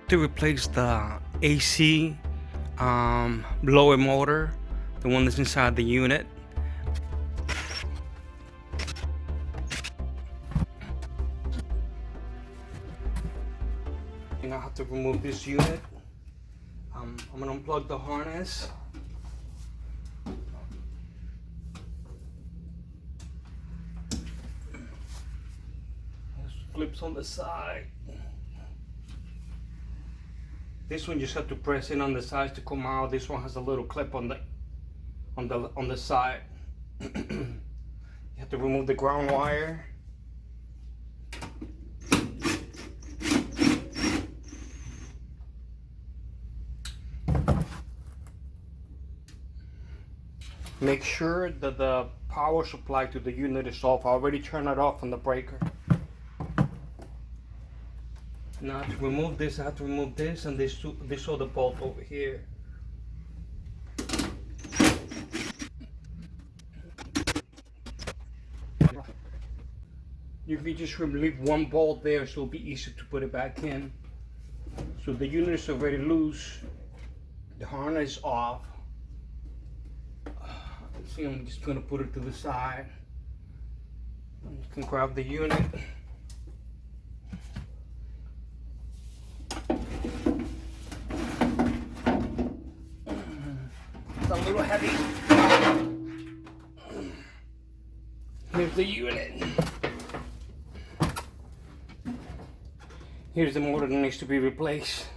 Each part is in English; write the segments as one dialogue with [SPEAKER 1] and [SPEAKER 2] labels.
[SPEAKER 1] To replace the AC blower motor, the one that's inside the unit. And I have to remove this unit. I'm gonna unplug the harness. This flips on the side. This one you just have to press in on the sides to come out. This one has a little clip on the side. You have to remove the ground wire. Make sure that the power supply to the unit is off. I already turned it off on the breaker. Now to remove this, I have to remove this and this other bolt over here. You can just remove one bolt there, so it'll be easy to put it back in. So the unit is already loose. The harness is off. See, I'm just gonna put it to the side. You can grab the unit. It's a little heavy. Here's the unit. Here's the motor that needs to be replaced.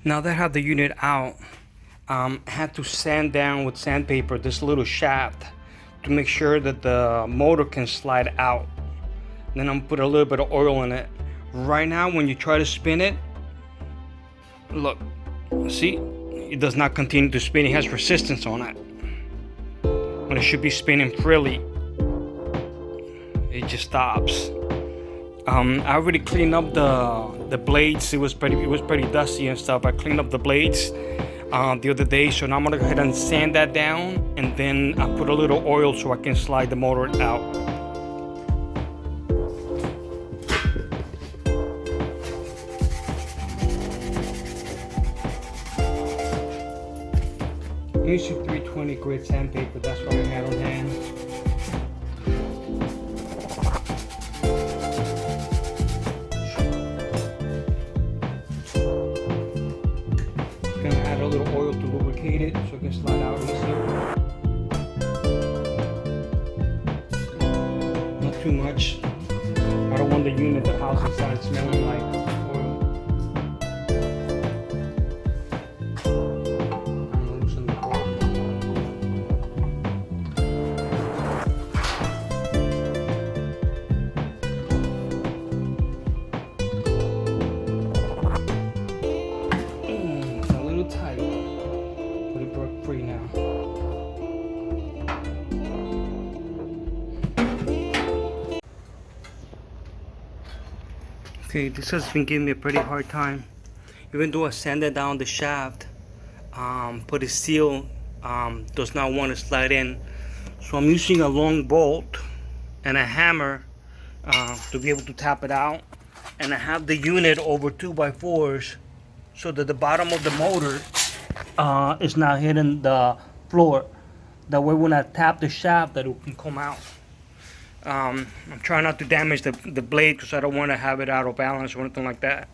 [SPEAKER 1] Now that I have the unit out, I had to sand down with sandpaper this little shaft to make sure that the motor can slide out. Then I'm gonna put a little bit of oil in it. Right now, when you try to spin it, look, see, it does not continue to spin. It has resistance on it. When it should be spinning freely, it just stops. I already cleaned up the blades. It was pretty dusty and stuff. I cleaned up the blades the other day, so now I'm gonna go ahead and sand that down, and then I put a little oil so I can slide the motor out. I'm using 320 grit sandpaper. That's what I had on hand. Gonna add a little oil to lubricate it so it can slide out easier. Not too much. I don't want the unit, the house inside, smelling like oil. I'm gonna loosen the cord. It's a little tight, but it broke free now. Okay, this has been giving me a pretty hard time. Even though I sanded down the shaft, but it still does not want to slide in. So I'm using a long bolt and a hammer to be able to tap it out. And I have the unit over 2x4s so that the bottom of the motor is not hitting the floor. That way when I tap the shaft, that it can come out. I'm trying not to damage the blade because I don't want to have it out of balance or anything like that.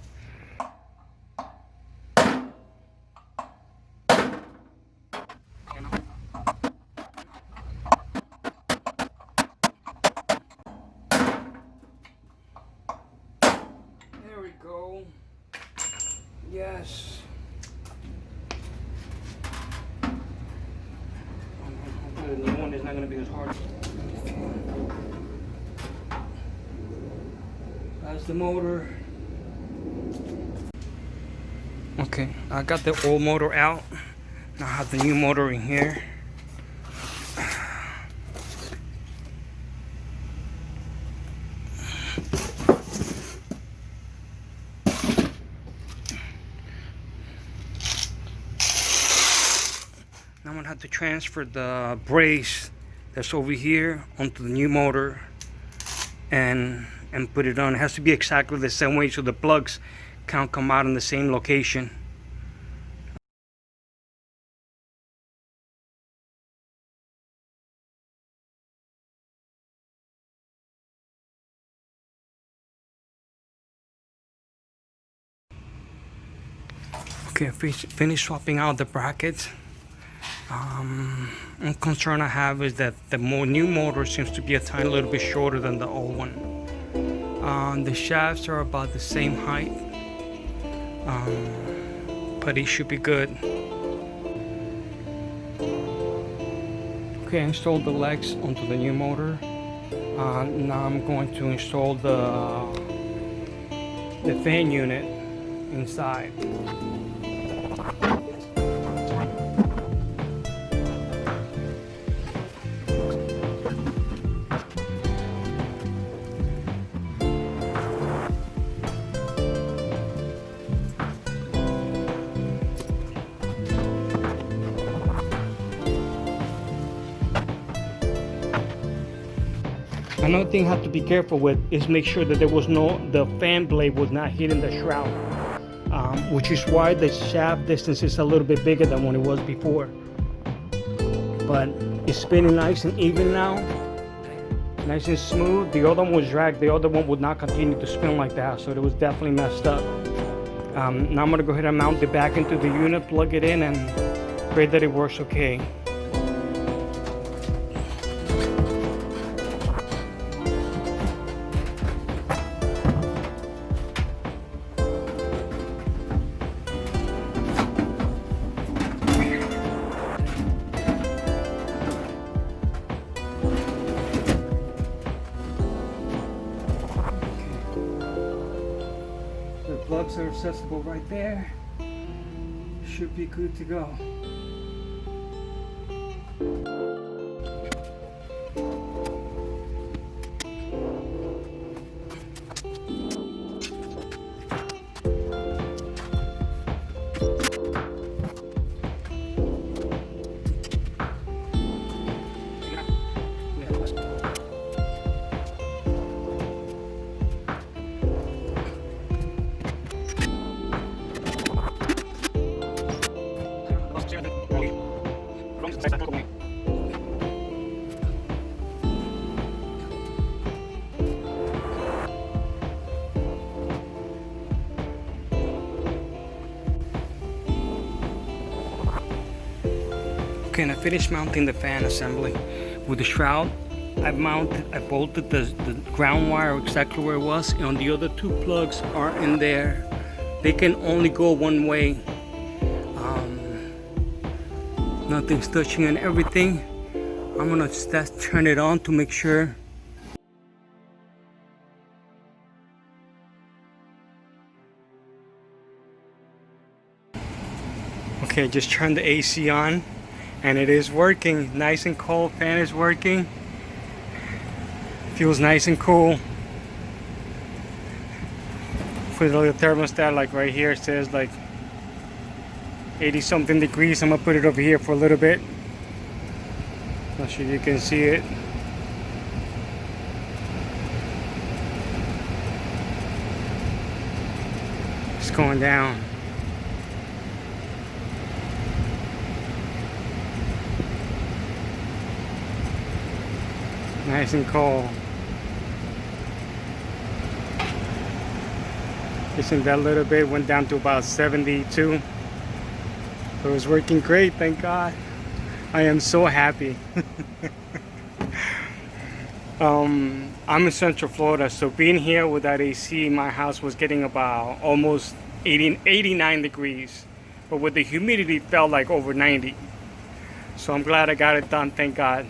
[SPEAKER 1] There we go. Yes. The new one is not going to be as hard. That's the motor. Okay, I got the old motor out. Now I have the new motor in here. Now I'm gonna have to transfer the brace that's over here onto the new motor, and and put it on. It has to be exactly the same way so the plugs can't come out in the same location. Okay, I finished swapping out the brackets. One concern I have is that the new motor seems to be a tiny little bit shorter than the old one. The shafts are about the same height, but it should be good. Okay, I installed the legs onto the new motor. Now I'm going to install the fan unit inside. Another thing I have to be careful with is make sure that the fan blade was not hitting the shroud, which is why the shaft distance is a little bit bigger than what it was before. But it's spinning nice and even now, nice and smooth. The other one was dragged. The other one would not continue to spin like that, so it was definitely messed up. Now I'm gonna go ahead and mount it back into the unit, plug it in, and pray that it works okay. The plugs are accessible right there. Should be good to go. Okay, and I finished mounting the fan assembly with the shroud. I bolted the ground wire exactly where it was, and the other two plugs are in there. They can only go one way. Nothing's touching and everything. I'm gonna turn it on to make sure. Okay, just turned the AC on and it is working. Nice and cold. Fan is working. Feels nice and cool. Put a little thermostat, like right here, it says like 80 something degrees. I'm gonna put it over here for a little bit. Not sure you can see it. It's going down. Nice and cold. Just in that little bit, went down to about 72. It was working great, thank God. I am so happy. I'm in Central Florida, so being here with that AC, my house was getting about almost 89 degrees. But with the humidity, it felt like over 90. So I'm glad I got it done, thank God.